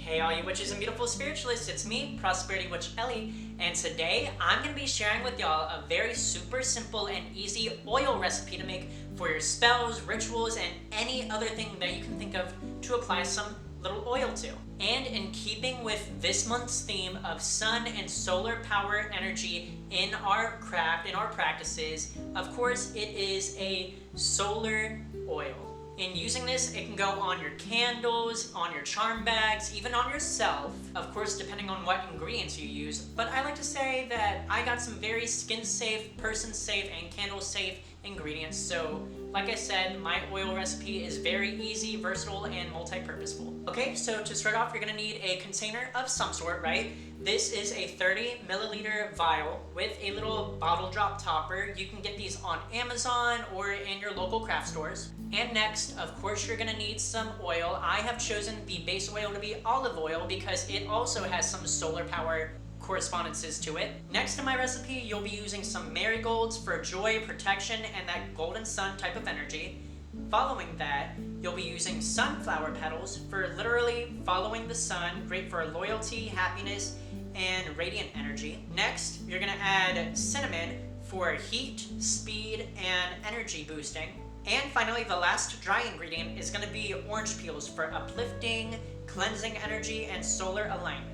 Hey all you witches and beautiful spiritualists, it's me, Prosperity Witch Ellie, and today I'm going to be sharing with y'all a very super simple and easy oil recipe to make for your spells, rituals, and any other thing that you can think of to apply some little oil to. And in keeping with this month's theme of sun and solar power energy in our craft, in our practices, of course it is a solar oil. In using this, it can go on your candles, on your charm bags, even on yourself, of course depending on what ingredients you use, but I like to say that I got some very skin-safe, person-safe, and candle-safe ingredients, so like I said, my oil recipe is very easy, versatile, and multi-purposeful. Okay, so to start off, you're gonna need a container of some sort, right? This is a 30 milliliter vial with a little bottle drop topper. You can get these on Amazon or in your local craft stores. And next, of course, you're gonna need some oil. I have chosen the base oil to be olive oil because it also has some solar power correspondences to it. Next in my recipe, you'll be using some marigolds for joy, protection, and that golden sun type of energy. Following that, you'll be using sunflower petals for literally following the sun, great for loyalty, happiness, and radiant energy. Next, you're gonna add cinnamon for heat, speed, and energy boosting. And finally, the last dry ingredient is gonna be orange peels for uplifting, cleansing energy, and solar alignment.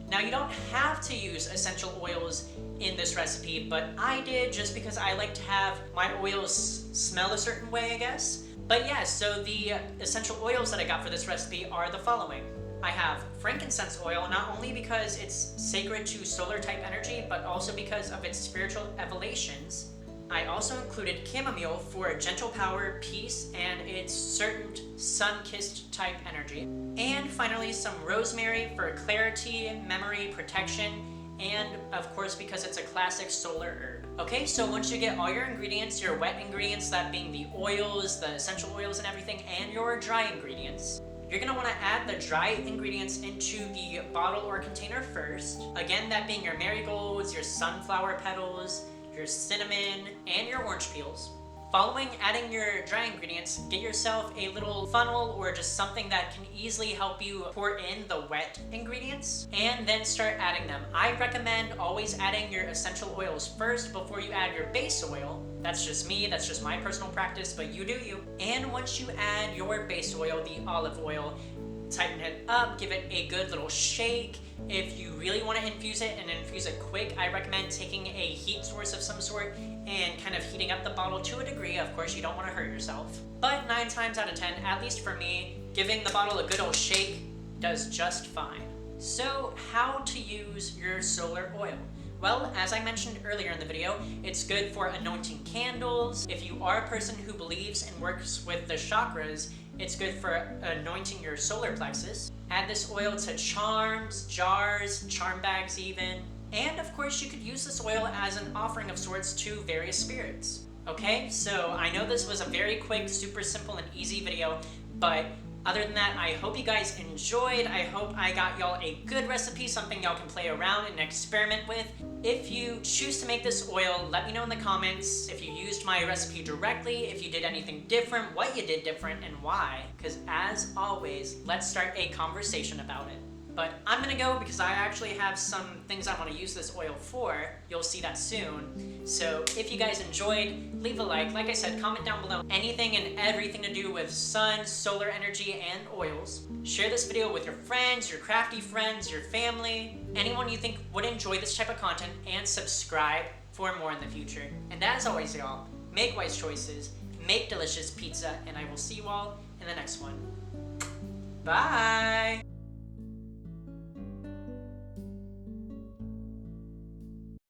Now, you don't have to use essential oils in this recipe, but I did just because I like to have my oils smell a certain way, I guess. But yeah, so the essential oils that I got for this recipe are the following. I have frankincense oil, not only because it's sacred to solar type energy, but also because of its spiritual evolutions. I also included chamomile for gentle power, peace, and its certain sun-kissed type energy. And finally, some rosemary for clarity, memory, protection, and of course because it's a classic solar herb. Okay, so once you get all your ingredients, your wet ingredients, that being the oils, the essential oils and everything, and your dry ingredients, you're gonna wanna add the dry ingredients into the bottle or container first. Again, that being your marigolds, your sunflower petals, your cinnamon, and your orange peels. Following adding your dry ingredients, get yourself a little funnel or just something that can easily help you pour in the wet ingredients, and then start adding them. I recommend always adding your essential oils first before you add your base oil. That's just me, that's just my personal practice, but you do you. And once you add your base oil, the olive oil, tighten it up, give it a good little shake. If you really want to infuse it and infuse it quick, I recommend taking a heat source of some sort and kind of heating up the bottle to a degree. Of course, you don't want to hurt yourself. But 9 times out of 10, at least for me, giving the bottle a good old shake does just fine. So, how to use your solar oil? Well, as I mentioned earlier in the video, it's good for anointing candles. If you are a person who believes and works with the chakras, it's good for anointing your solar plexus. Add this oil to charms, jars, charm bags even. And of course, you could use this oil as an offering of sorts to various spirits. Okay, so I know this was a very quick, super simple, and easy video, but other than that, I hope you guys enjoyed. I hope I got y'all a good recipe, something y'all can play around and experiment with. If you choose to make this oil, let me know in the comments if you used my recipe directly, if you did anything different, what you did different, and why. Because as always, let's start a conversation about it. But I'm gonna go because I actually have some things I want to use this oil for. You'll see that soon. So if you guys enjoyed, leave a like. Like I said, comment down below anything and everything to do with sun, solar energy, and oils. Share this video with your friends, your crafty friends, your family, anyone you think would enjoy this type of content, and subscribe for more in the future. And as always, y'all, make wise choices, make delicious pizza, and I will see you all in the next one. Bye!